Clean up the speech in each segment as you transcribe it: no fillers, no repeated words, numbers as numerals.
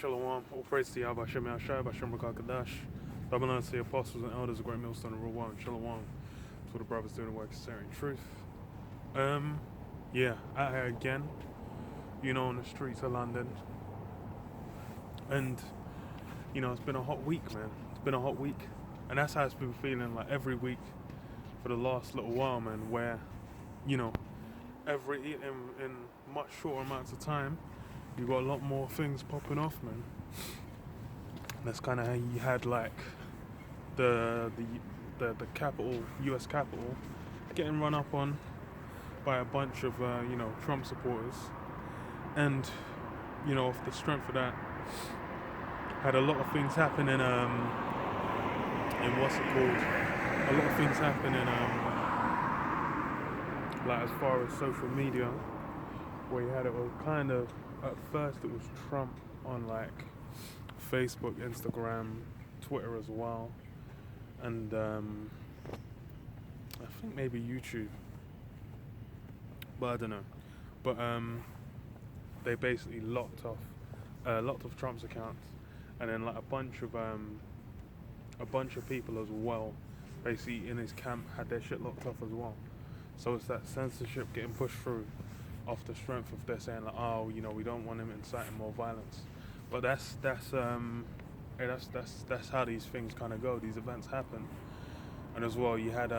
Shalom, all praise to Yahweh Hashem Yahshua, Hashem Kadash. Double honor to the apostles and elders of Great Millstone and Rule 1. Shalom. That's what the brothers doing the work of sharing truth. Yeah, out here again, on the streets of London. And, it's been a hot week, man. It's been a hot week. And that's how it's been feeling like every week for the last little while, man, where, in much shorter amounts of time, you got a lot more things popping off, man. That's kind of how you had like the capital, U.S. Capitol, getting run up on by a bunch of Trump supporters, and off the strength of that, had a lot of things happen in what's it called? A lot of things happen in like as far as social media, where you had it all kind of. At first it was Trump on like Facebook, Instagram, Twitter as well, and I think maybe YouTube, but I don't know. But they basically locked off Trump's accounts, and then like a bunch of people as well, basically in his camp, had their shit locked off as well. So it's that censorship getting pushed through off the strength of they're saying like, we don't want him inciting more violence. But that's how these things kind of go. These events happen. And as well, you had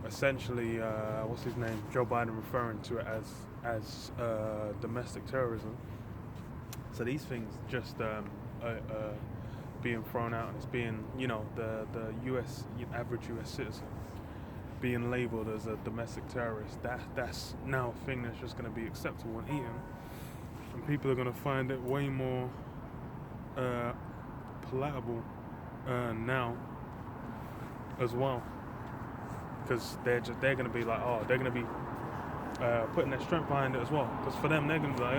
essentially what's his name, Joe Biden, referring to it as domestic terrorism. So these things just are being thrown out, and it's being the US average US citizen being labelled as a domestic terrorist. That's now a thing that's just going to be acceptable and eaten, and people are going to find it way more palatable now as well, because they're going to be like, they're going to be putting their strength behind it as well, because for them they're going to be like,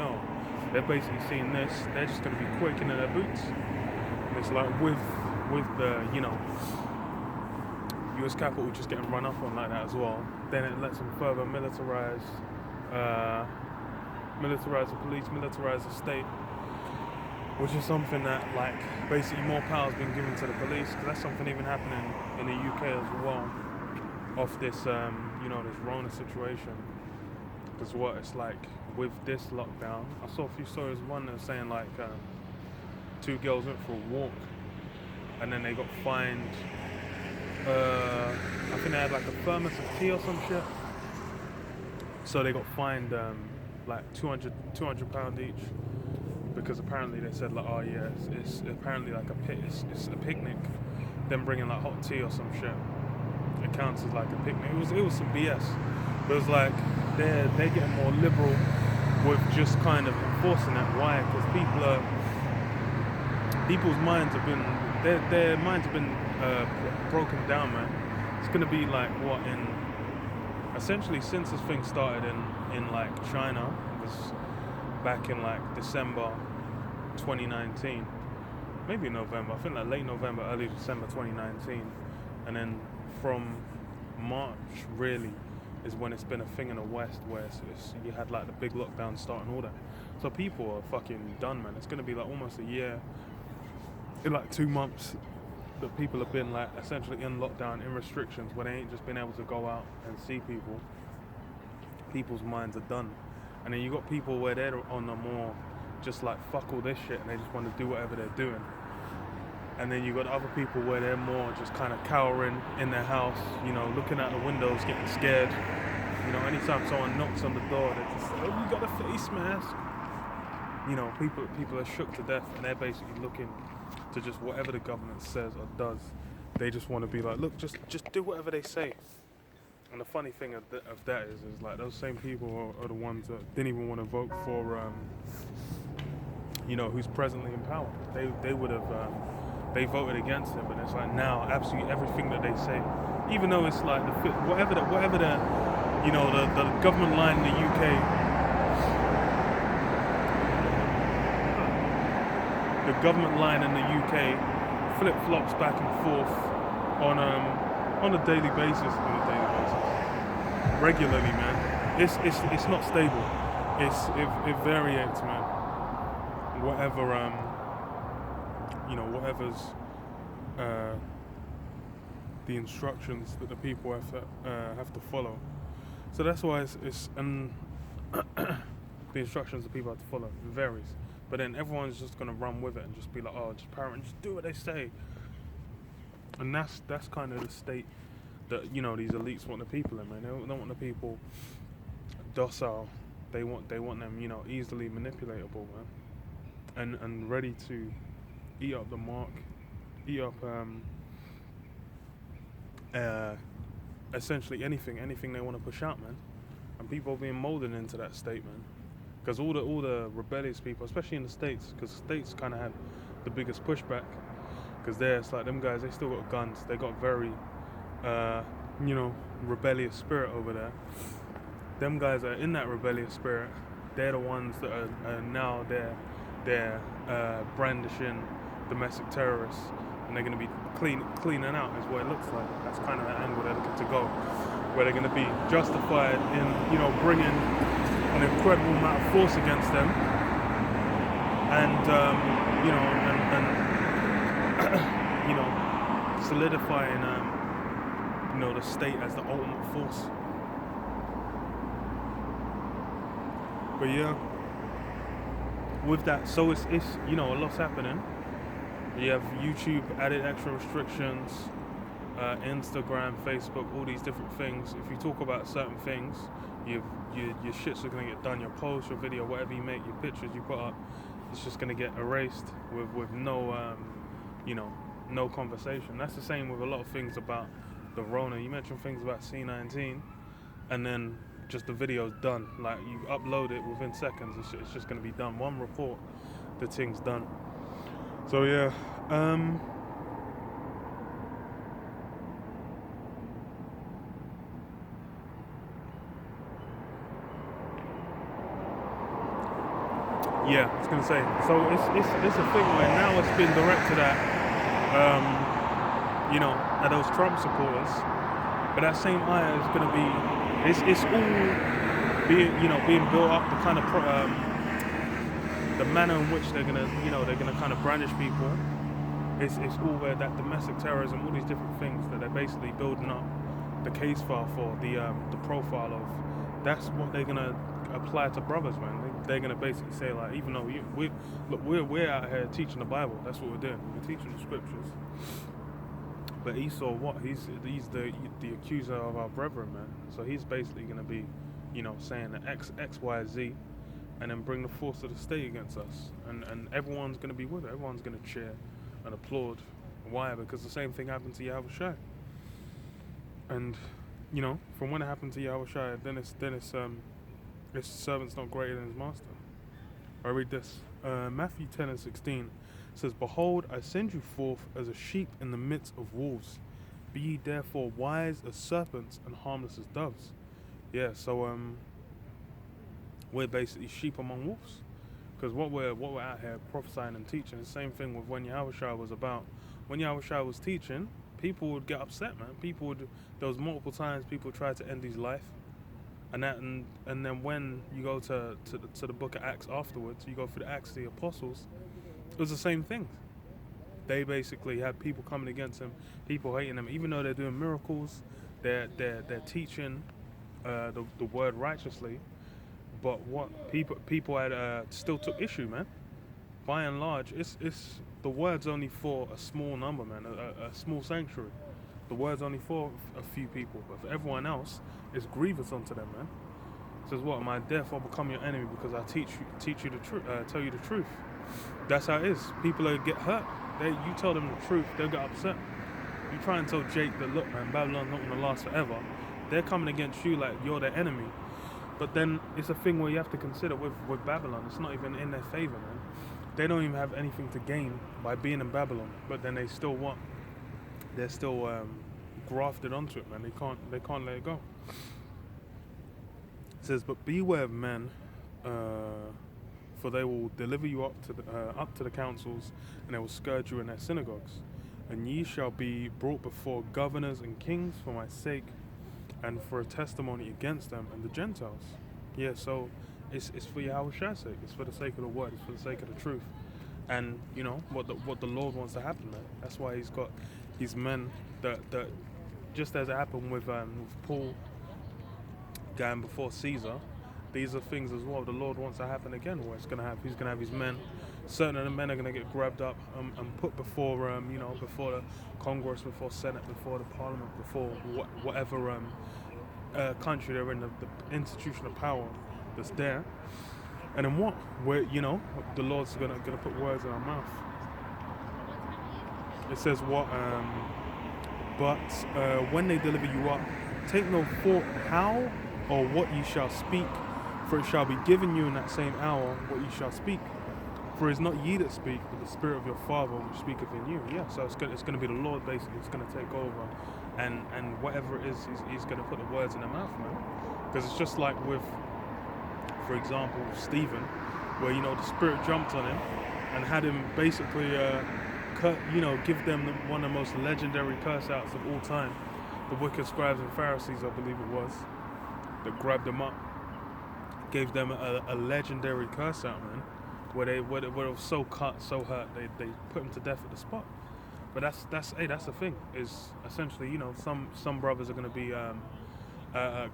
they're basically seeing this, they're just going to be quaking in their boots. And it's like with the US Capitol just getting run up on like that as well, then it lets them further militarize the police, militarize the state, which is something that like basically more power has been given to the police, because that's something even happening in the UK as well, off this this Rona situation. Because what it's like with this lockdown, I saw a few stories, one that was saying like two girls went for a walk and then they got fined. I think they had like a thermos of tea or some shit. So they got fined like £200 each, because apparently they said like, it's apparently like it's a picnic. Them bringing like hot tea or some shit, it counts as like a picnic. It was some BS. But it was like they're getting more liberal with just kind of enforcing that. Why? Because people's minds have been their minds have been broken down, man. It's gonna be like essentially since this thing started in like China, it was back in like December 2019, maybe November, I think like late November, early December 2019, and then from March really is when it's been a thing in the West, where you had like the big lockdown start and all that. So people are fucking done, man. It's gonna be like almost a year, in like 2 months, that people have been like essentially in lockdown, in restrictions, where they ain't just been able to go out and see people. People's minds are done. And then you got people where they're on the more just like fuck all this shit, and they just want to do whatever they're doing. And then you got other people where they're more just kind of cowering in their house, looking out the windows, getting scared. Anytime someone knocks on the door, they're just like, you got a face mask. People are shook to death, and they're basically looking to just whatever the government says or does. They just want to be like, look, just do whatever they say. And the funny thing of that is like those same people are the ones that didn't even want to vote for, who's presently in power. They would have, they voted against him, but it's like now absolutely everything that they say, even though it's like whatever the government line in the UK. The government line in the UK flip-flops back and forth on a daily basis, regularly, man. It's not stable. It variates, man. whatever whatever's the instructions that the people have to follow. So that's why it's and the instructions that people have to follow varies. But then everyone's just gonna run with it and just be like, oh, just parent, just do what they say. And that's kind of the state that these elites want the people in, man. They don't want the people docile. They want them easily manipulatable, man, and ready to eat up the mark, eat up essentially anything they want to push out, man. And people are being molded into that state, man. Because all the rebellious people, especially in the States, because the States kind of had the biggest pushback. Because it's like them guys, they still got guns. They got very, rebellious spirit over there. Them guys are in that rebellious spirit. They're the ones that are now they're brandishing domestic terrorists, and they're going to be cleaning out, is what it looks like. That's kind of the angle they're looking to go, where they're going to be justified in bringing an incredible amount of force against them, and solidifying the state as the ultimate force. But yeah, with that, so it's a lot's happening. You have YouTube added extra restrictions, Instagram, Facebook, all these different things. If you talk about certain things, your shits are gonna get done. Your post, your video, whatever you make, your pictures you put up, it's just gonna get erased with no no conversation. That's the same with a lot of things about the Rona. You mentioned things about C19, and then just the video's done. Like, you upload it within seconds, it's just gonna be done. One report, the thing's done. So yeah, I was gonna say. So it's a thing where now it's been directed at those Trump supporters, but that same eye is gonna be, it's all being built up the kind of the manner in which they're gonna kind of brandish people. It's all where that domestic terrorism, all these different things that they're basically building up the case file for, the profile of. That's what they're gonna apply to brothers, man. They're gonna basically say, like, even though we're out here teaching the Bible, that's what we're doing. We're teaching the scriptures. But Esau, what? He's the accuser of our brethren, man. So he's basically gonna be, saying that X, Y, Z, and then bring the force of the state against us. And everyone's going to be with it. Everyone's going to cheer and applaud. Why? Because the same thing happened to Yahushua. And, from when it happened to Yahushua, then it's his servant's not greater than his master. I read this. Matthew 10:16 says, "Behold, I send you forth as a sheep in the midst of wolves. Be ye therefore wise as serpents and harmless as doves." Yeah, so we're basically sheep among wolves, because what we're out here prophesying and teaching is the same thing with when Yahushua was about. When Yahushua was teaching, people would get upset, man. There was multiple times people tried to end his life, and then when you go to the book of Acts afterwards, you go through the Acts of the Apostles, it was the same thing. They basically had people coming against him, people hating him, even though they're doing miracles, they're teaching the word righteously. But what people had still took issue, man. By and large, it's the word's only for a small number, man, a small sanctuary. The word's only for a few people, but for everyone else, it's grievous unto them, man. It says, "What? Am I therefore become your enemy because I teach you the truth, tell you the truth?" That's how it is. People get hurt. You tell them the truth, they'll get upset. You try and tell Jake that, look, man, Babylon's not gonna last forever. They're coming against you like you're their enemy. But then it's a thing where you have to consider with Babylon, it's not even in their favor, man. They don't even have anything to gain by being in Babylon, but then they still want. They're still grafted onto it, man. They can't let it go. It says, "But beware of men, for they will deliver you up to the councils, and they will scourge you in their synagogues. And ye shall be brought before governors and kings for my sake, and for a testimony against them and the Gentiles." Yeah, so it's for Yahweh's sake. It's for the sake of the word. It's for the sake of the truth. And what the Lord wants to happen, man. That's why He's got His men that just as it happened with Paul going before Caesar. These are things as well the Lord wants to happen again, where He's gonna have His men. Certain of the men are gonna get grabbed up and put before before the Congress, before Senate, before the Parliament, before whatever country they're in, the institution of power that's there. And then what? Where the Lord's gonna put words in our mouth. It says what? But when they deliver you up, take no thought how or what you shall speak, for it shall be given you in that same hour what you shall speak. For it's not ye that speak, but the Spirit of your Father which speaketh in you. Yeah, so it's gonna be the Lord basically. It's gonna take over, and whatever it is, he's gonna put the words in their mouth, man. Because it's just like with, for example, Stephen, where the Spirit jumped on him and had him basically, give them one of the most legendary curse outs of all time. The wicked scribes and Pharisees, I believe it was, that grabbed them up, gave them a legendary curse out, man. Where they were so cut, so hurt, they put him to death at the spot. But that's the thing, is essentially, some brothers are gonna be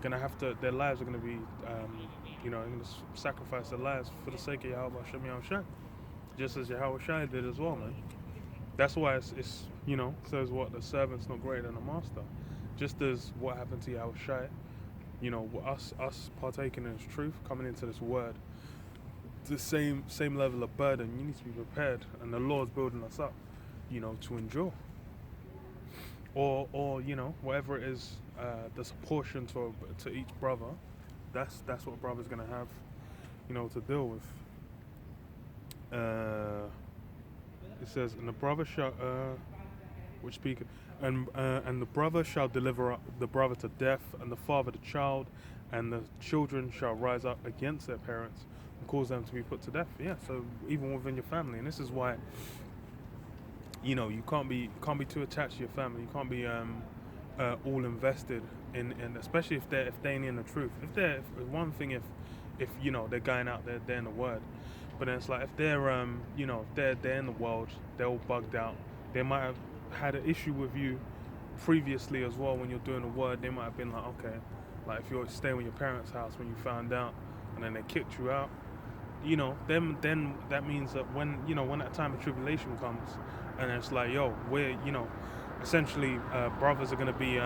gonna have to, their lives are gonna be gonna sacrifice their lives for the sake of Yahweh Shem Yahushua, just as Yahweh Shai did as well, man. That's why it's says what, the servant's not greater than the master. Just as what happened to Yahweh Shai, us partaking in His truth, coming into this word, the same level of burden. You need to be prepared, and the Lord's building us up, to endure. Or whatever it is that's apportioned to each brother. That's what a brother's gonna have, to deal with. It says, and the brother shall, which speak, and the brother shall deliver up the brother to death, and the father the child, and the children shall rise up against their parents and cause them to be put to death. Yeah, so even within your family, and this is why, you can't be too attached to your family. You can't be all invested in especially if they ain't in the truth. If one thing if they're going out there, they're in the word. But then it's like if they're if they're in the world, they're all bugged out. They might have had an issue with you previously as well when you're doing the word. They might have been like, okay, like if you're staying with your parents' house when you found out and then they kicked you out, then that means that when that time of tribulation comes and it's like, yo, we're essentially brothers are gonna be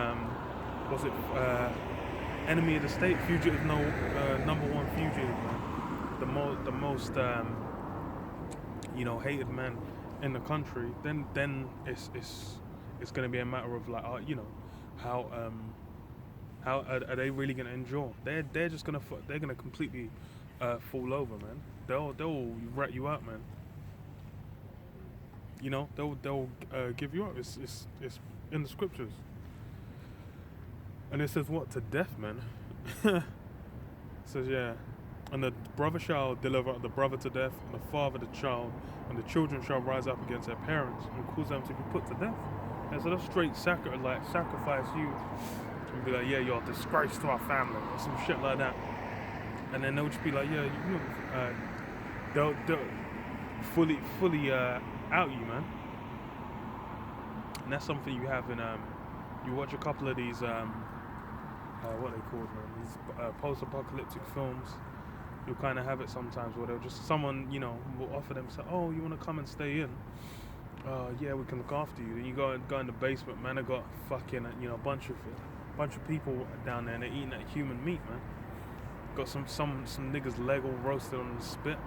enemy of the state, fugitive, number one fugitive, man. The most hated man in the country. Then it's gonna be a matter of like, how are they really gonna endure? They're just gonna completely fall over, man. They'll rat you out, man. They'll give you up. It's in the scriptures. And it says what? To death, man. It says, yeah. And the brother shall deliver the brother to death, and the father the child, and the children shall rise up against their parents and cause them to be put to death. And so that's straight sacrifice you and be like, yeah, you're a disgrace to our family, or some shit like that. And then they'll just be like, yeah, they'll fully out you, man. And that's something you have in you watch a couple of these what are they called, man? These post-apocalyptic films. You'll kind of have it sometimes where they'll just someone will offer them, say, oh, you want to come and stay in? Yeah, we can look after you. Then you go in the basement, man. I got fucking a bunch of people down there, and they're eating that human meat, man. Got some niggas' leg all roasted on the spit.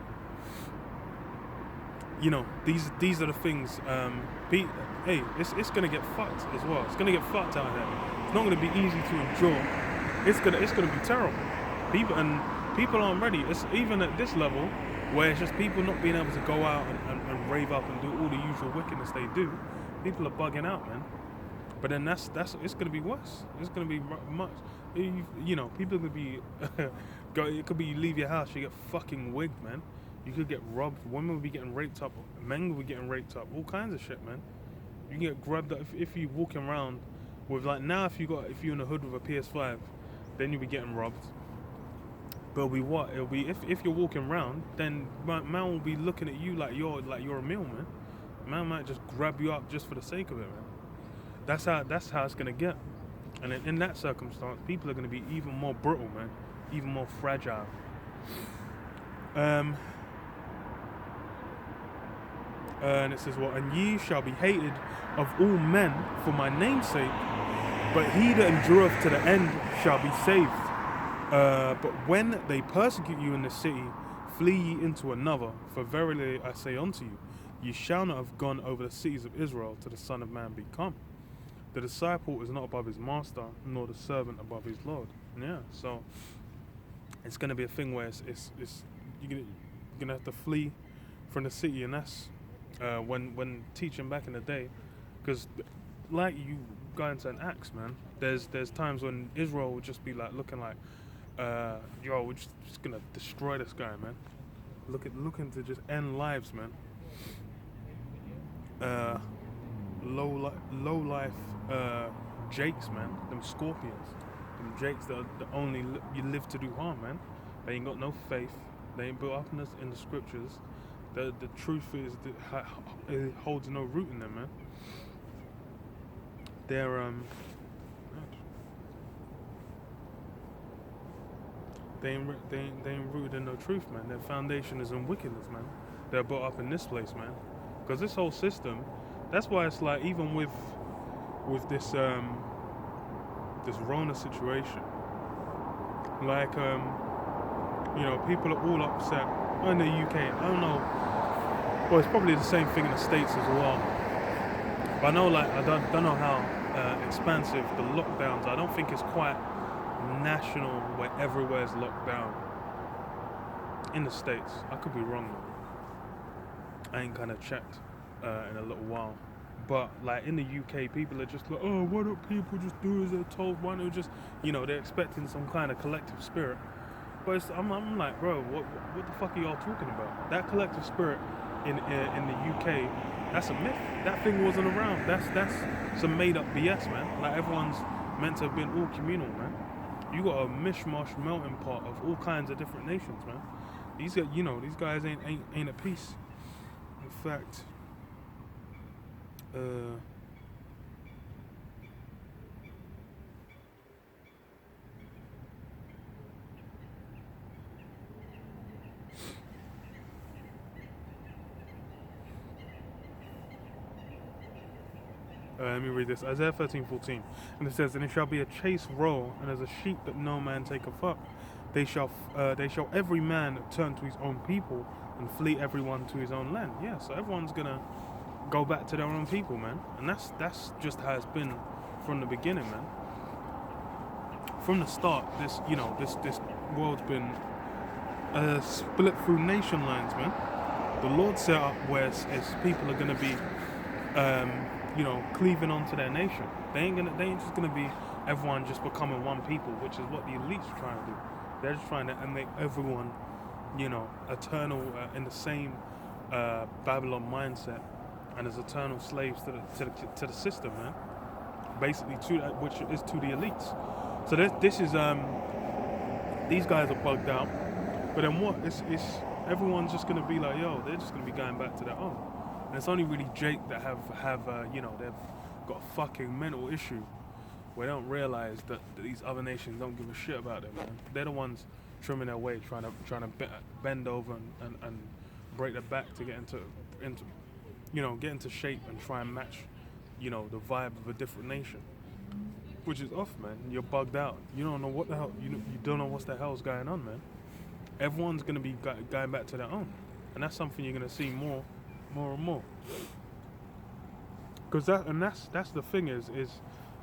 These are the things. Hey, it's gonna get fucked as well. It's gonna get fucked out here. It's not gonna be easy to endure. It's gonna be terrible. People aren't ready. It's even at this level where it's just people not being able to go out and rave up and do all the usual wickedness they do. People are bugging out, man. But then that's it's gonna be worse. It's gonna be much. People could be. It could be you leave your house, you get fucking wigged, man. You could get robbed. Women will be getting raped up. Men will be getting raped up. All kinds of shit, man. You can get grabbed up if you walking around with like now. If you're in the hood with a PS5, then you'll be getting robbed. But it'll be what? It'll be if you're walking around, then man will be looking at you like you're a meal, man. Man might just grab you up just for the sake of it, man. That's how it's gonna get. And in that circumstance, people are gonna be even more brittle, man, even more fragile. And it says what? And ye shall be hated of all men for my name's sake, but he that endureth to the end shall be saved. But when they persecute you in the city, flee ye into another. For verily I say unto you, ye shall not have gone over the cities of Israel till the Son of Man be come. The disciple is not above his master, nor the servant above his Lord. Yeah, so it's going to be a thing where it's you're gonna have to flee from the city, and that's when teaching back in the day, because like you go into an Acts, man. There's times when Israel would just be like looking like, yo, we're just gonna destroy this guy, man. Looking to just end lives, man. Low life jakes, man. Them scorpions, them jakes that only you live to do harm, man. They ain't got no faith. They ain't built up in the scriptures. The truth is that it holds no root in them, man. They're they ain't rooted in no truth, man. Their foundation is in wickedness, man. They're built up in this place, man. Because this whole system, that's why it's like even with this this Rona situation, like people are all upset in the UK. I don't know. Well, it's probably the same thing in the States as well. But I know, like, I don't know how expansive the lockdowns are. I don't think it's quite national where everywhere's locked down in the States. I could be wrong though. I ain't kind of checked in a little while. But like in the UK, people are just like, oh, why don't people just do as they're told? Why don't just, they're expecting some kind of collective spirit. But I'm like, bro, what the fuck are y'all talking about? That collective spirit in the UK, that's a myth. That thing wasn't around. That's some made up BS, man. Like everyone's meant to have been all communal, man. You got a mishmash melting pot of all kinds of different nations, man. These guys ain't at peace. In fact, let me read this. Isaiah 13:14, and it says, "And it shall be a chase roll, and as a sheep that no man taketh up, they shall every man turn to his own people, and flee everyone to his own land." Yeah, so everyone's gonna go back to their own people, man, and that's just how it's been from the beginning, man. From the start, this world's been split through nation lines, man. The Lord set up where it's people are gonna be. Cleaving onto their nation. They ain't just gonna be everyone just becoming one people, which is what the elites are trying to do. They're just trying to make everyone, eternal in the same Babylon mindset, and as eternal slaves to the system, man. Basically, which is to the elites. So this is these guys are bugged out. But then what? It's everyone's just gonna be like, yo, they're just gonna be going back to their own. And it's only really Jake that have they've got a fucking mental issue where they don't realize that these other nations don't give a shit about them, man. They're the ones trimming their way, trying to bend over and break their back to get into shape and try and match, the vibe of a different nation. Which is off, man. You're bugged out. You don't know what the hell. You don't know what the hell's going on, man. Everyone's gonna be going back to their own, and that's something you're gonna see more and more. Because that's the thing is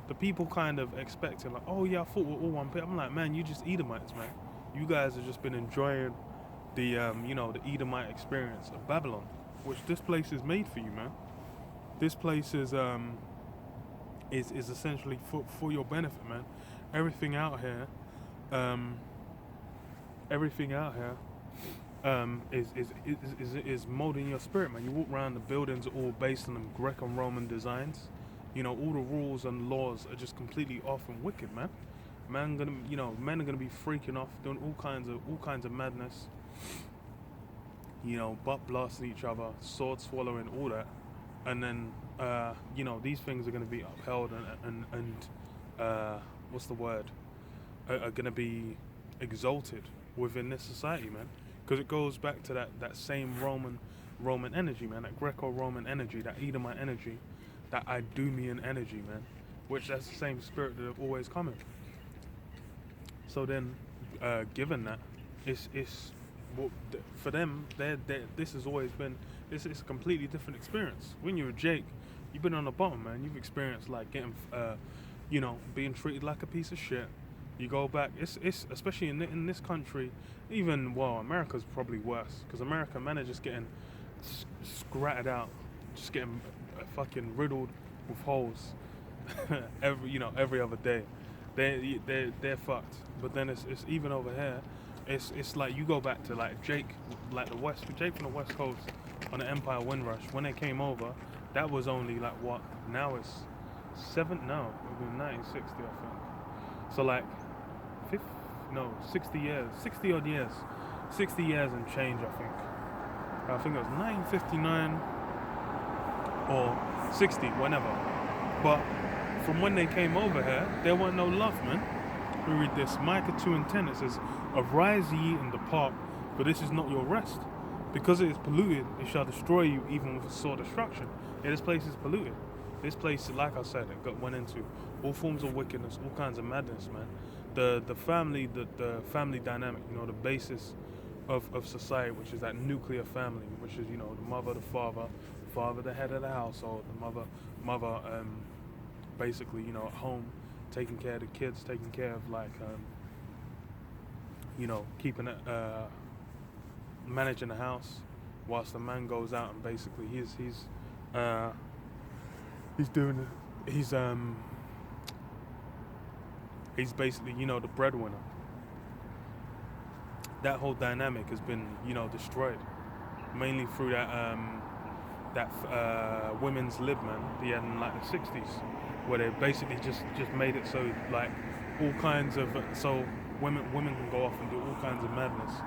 the people kind of expecting like, oh yeah, I thought we're all one people. I'm like, man, you just Edomites, man. You guys have just been enjoying the the Edomite experience of Babylon, which this place is made for you, man. This place is essentially for your benefit, man. Everything out here is molding your spirit, man. You walk around, the buildings are all based on them Greco-Roman designs. All the rules and laws are just completely off and wicked, man. Men are gonna be freaking off, doing all kinds of madness. Butt blasting each other, sword swallowing, all that, and then these things are gonna be upheld and what's the word? Are gonna be exalted within this society, man. Because it goes back to that same Roman energy, man. That Greco-Roman energy, that Edomite energy, that Idumean energy, man. Which that's the same spirit that have always come in. So then, given that, it's for them. This has always been. It's a completely different experience. When you're a Jake, you've been on the bottom, man. You've experienced like getting, being treated like a piece of shit. You go back. It's especially in this country. Even America's probably worse because America, man, are just getting scratted out, just getting fucking riddled with holes every other day. They're fucked. But then it's even over here. It's like you go back to like Jake from the West Coast on the Empire Windrush. When they came over, that was only like what? Now it's 1960, I think. So like 60 years, 60 odd years, 60 years and change, I think. I think it was 1959 or 60, whenever. But from when they came over here, there wasn't no love, man. We read this, Micah 2:10, it says, "Arise ye and depart, for this is not your rest. Because it is polluted, it shall destroy you even with a sore destruction." Yeah, this place is polluted. This place, like I said, went into all forms of wickedness, all kinds of madness, man. The family dynamic, the basis of society, which is that nuclear family, which is, the mother, the father the head of the household, the mother basically, at home, taking care of the kids, taking care of like, keeping it, managing the house, whilst the man goes out and basically he's doing it. He's basically, the breadwinner. That whole dynamic has been, destroyed, mainly through that women's lib, man, they had in like the 60s, where they basically just made it so like all kinds of so women can go off and do all kinds of madness,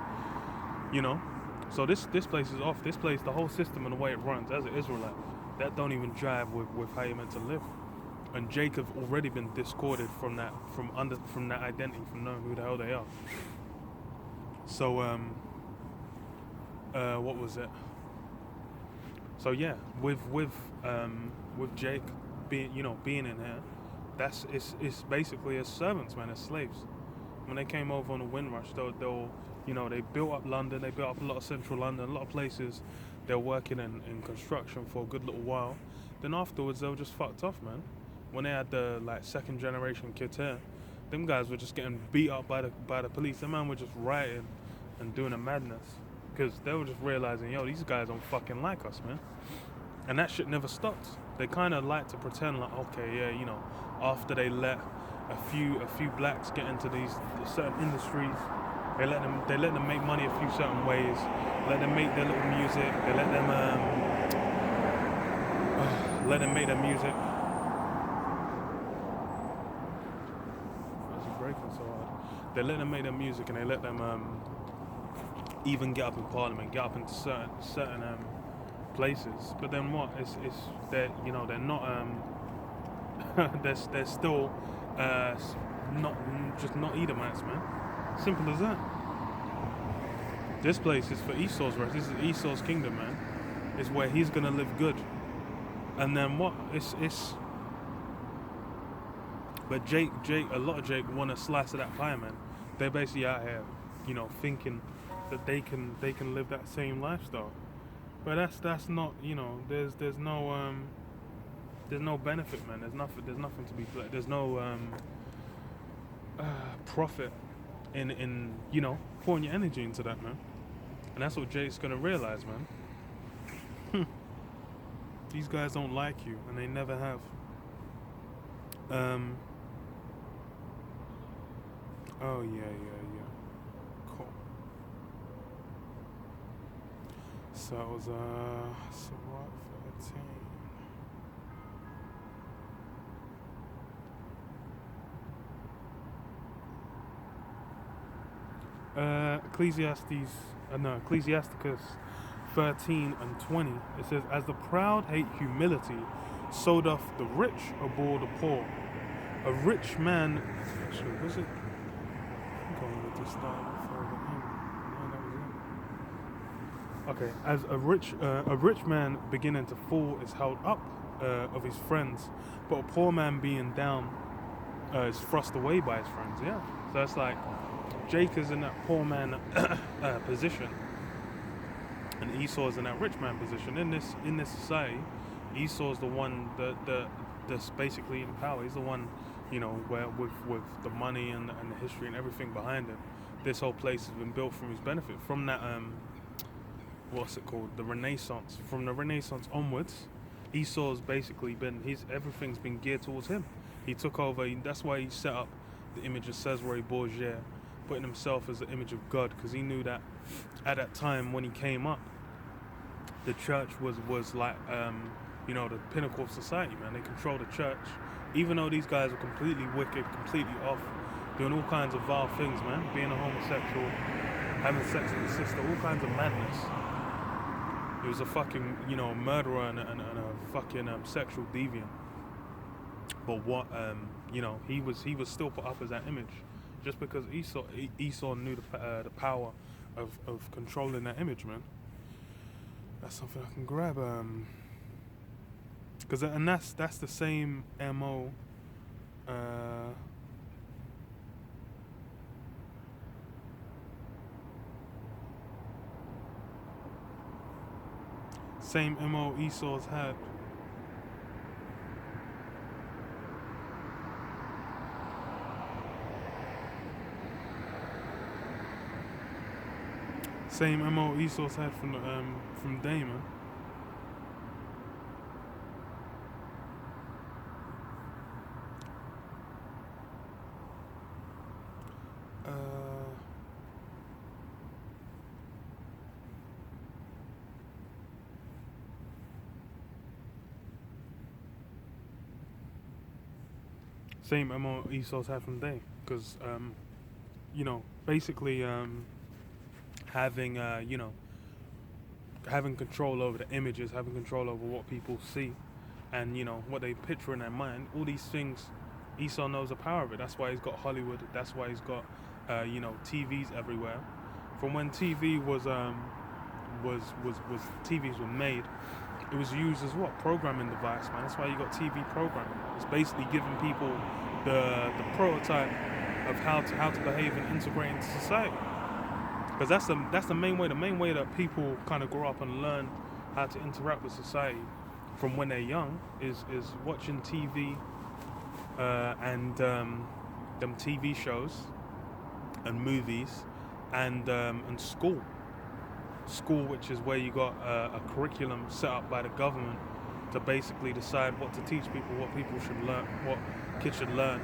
So this place is off. This place, the whole system and the way it runs as an Israelite, that don't even jive with how you're meant to live. And Jacob already been discorded from that identity, from knowing who the hell they are. So what was it? So yeah, with Jake being in here, it's basically as servants, man, as slaves. When they came over on the Windrush, they built up London, they built up a lot of central London, a lot of places. They're working in construction for a good little while. Then afterwards, they were just fucked off, man. When they had the like second generation kids here, them guys were just getting beat up by the police. Them man were just rioting and doing a madness because they were just realizing, these guys don't fucking like us, man. And that shit never stopped. They kind of like to pretend like, okay, yeah, after they let a few blacks get into these certain industries, they let them make money a few certain ways, let them make their little music, they let them make their music. So hard. They let them make their music and they let them even get up in Parliament, get up into certain places. But then what? It's they're not they're still not Edomites, man. Simple as that. This place is for Esau's rest. This is Esau's kingdom, man. It's where he's gonna live good. And then what? It's. But Jake, a lot of Jake want a slice of that pie, man. They're basically out here, thinking that they can live that same lifestyle. But that's not, there's no benefit, man. There's nothing to be. There's no profit in pouring your energy into that, man. And that's what Jake's gonna realize, man. These guys don't like you, and they never have. Oh yeah. Cool. So it was Surah 13. Ecclesiasticus 13 and 20. It says, "As the proud hate humility, so doth the rich abhor the poor. A rich man." Actually, was it? I think I wanted to start further in. No, that was it. Okay, as a rich man beginning to fall is held up of his friends, but a poor man being down is thrust away by his friends. Yeah, so it's like Jake is in that poor man position, and Esau is in that rich man position. In this society, Esau is the one that's basically in power. He's the one, where with the money and the history and everything behind it. This whole place has been built from his benefit. From that what's it called? The Renaissance. From the Renaissance onwards, Esau's basically everything's been geared towards him. He took over. That's why he set up the image of Cesare Borgia, putting himself as the image of God, because he knew that at that time when he came up, the church was like the pinnacle of society, man. They controlled the church, even though these guys were completely wicked, completely off, doing all kinds of vile things, man. Being a homosexual, having sex with his sister, all kinds of madness. He was a fucking murderer and a fucking sexual deviant. But what he was still put up as that image, just because Esau knew the power of controlling that image, man. That's something I can grab, that's the same MO. Same MO Esau's had. Same MO Esau's had from Damon. Same MO Esau's had from Day, because basically having having control over the images, having control over what people see, and what they picture in their mind. All these things, Esau knows the power of it. That's why he's got Hollywood. That's why he's got TVs everywhere. From when TV was TVs were made, it was used as what? Programming device, man. That's why you got TV programming. It's basically giving people the prototype of how to behave and integrate into society. Because that's the main way. The main way that people kind of grow up and learn how to interact with society from when they're young is watching TV and them TV shows and movies and school. School, which is where you got a curriculum set up by the government to basically decide what to teach people, what people should learn, what kids should learn,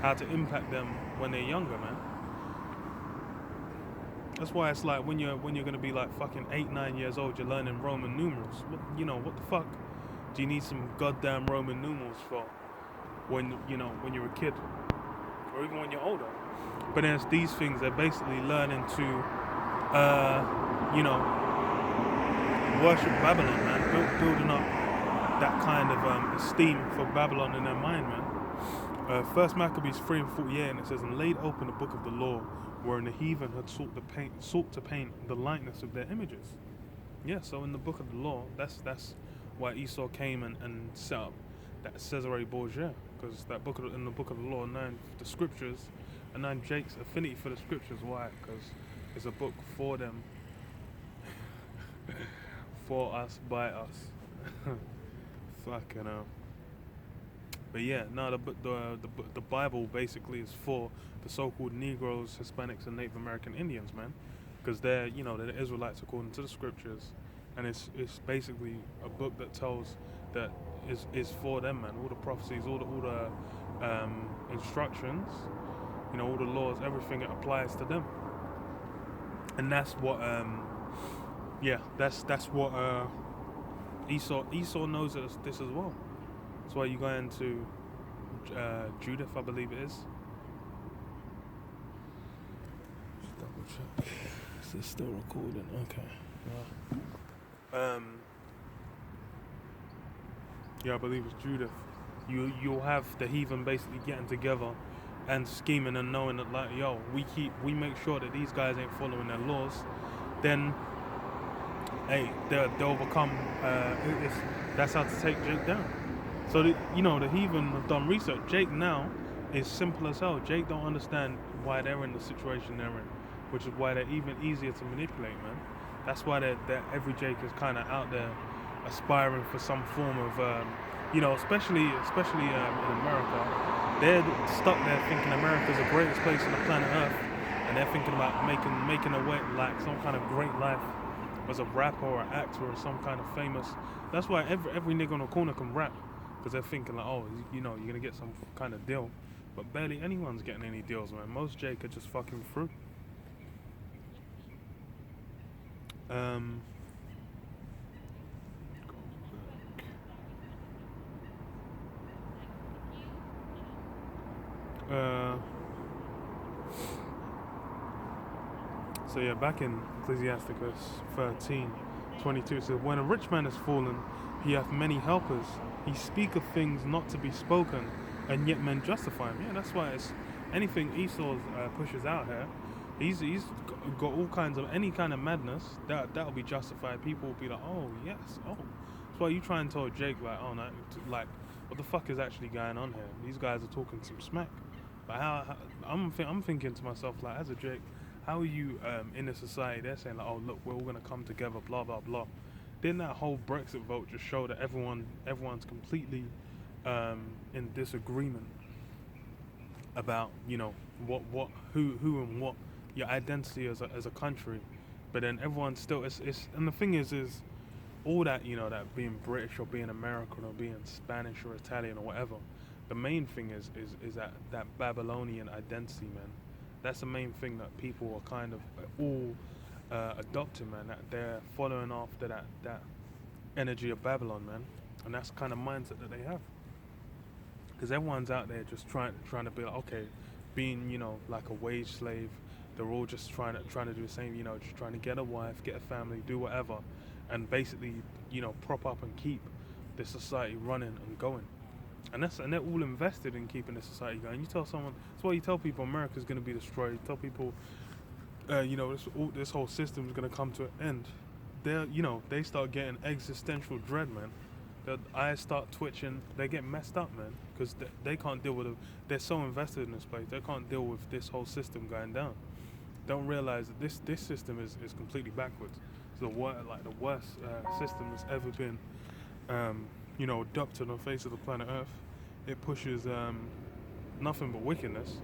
how to impact them when they're younger, man. That's why it's like when you're gonna be like fucking 8-9 years old, you're learning Roman numerals. What the fuck do you need some goddamn Roman numerals for? When you're a kid, or even when you're older. But then it's these things they're basically learning to worship Babylon, man. Building up that kind of esteem for Babylon in their mind, man. First Maccabees 3 and 48, and it says, "And laid open the book of the law, wherein the heathen had sought to paint the likeness of their images." Yeah, so in the book of the law, that's why Esau came and set up that Cesare Borgia, because in the book of the law, the scriptures, and 9 Jake's affinity for the scriptures. Why? Because it's a book for them, for us, by us. Fucking hell. But yeah, no, the Bible basically is for the so-called Negroes, Hispanics, and Native American Indians, man, because they're they're the Israelites according to the scriptures, and it's basically a book that tells that is for them, man. All the prophecies, all the instructions, all the laws, everything, it applies to them, and that's what that's what Esau knows this as well. That's why you go into Judith, I believe it is. Just double check. Is this still recording? Okay. Yeah, I believe it's Judith. You'll have the heathen basically getting together and scheming and knowing that, like, yo, we make sure that these guys ain't following their laws. Then, hey, they'll become. That's how to take Jake down. So the heathen have done research. Jake now is simple as hell. Jake don't understand why they're in the situation they're in, which is why they're even easier to manipulate, man. That's why they're every Jake is kind of out there aspiring for some form of, especially in America, they're stuck there thinking America's the greatest place on the planet Earth, and they're thinking about making a way, like some kind of great life as a rapper or an actor or some kind of famous. That's why every nigga on the corner can rap, because they're thinking like, oh, you're gonna get some kind of deal, but barely anyone's getting any deals, man. Most Jake are just fucking through. So yeah, back in Ecclesiasticus 13:22, it says, when a rich man is fallen, he hath many helpers. He speaketh things not to be spoken, and yet men justify him. Yeah, that's why it's anything Esau pushes out here. He's got all kinds of any kind of madness that'll be justified. People will be like, oh yes, oh. That's why you try and tell Jake like, oh no, like what the fuck is actually going on here? These guys are talking some smack. But how I'm thinking to myself like, as a Jake, how are you in a society? They're saying like, oh look, we're all gonna come together, blah blah blah. Didn't that whole Brexit vote just show that everyone's completely in disagreement about what who and what your identity as a country, but then everyone's still it's and the thing is all that that being British or being American or being Spanish or Italian or whatever, the main thing is that Babylonian identity, man. That's the main thing that people are kind of all adopting, man. That they're following after that energy of Babylon, man, and that's the kind of mindset that they have. Because everyone's out there just trying to be like, okay, being like a wage slave. They're all just trying to do the same, just trying to get a wife, get a family, do whatever, and basically prop up and keep this society running and going. And they're all invested in keeping this society going. You tell someone, that's why you tell people America's going to be destroyed. You tell people, this whole system is going to come to an end. They start getting existential dread, man. Their eyes start twitching. They get messed up, man, because they can't deal with it. They're so invested in this place. They can't deal with this whole system going down. Don't realize that this system is completely backwards. It's the worst system that's ever been, adopted on the face of the planet Earth. It pushes nothing but wickedness.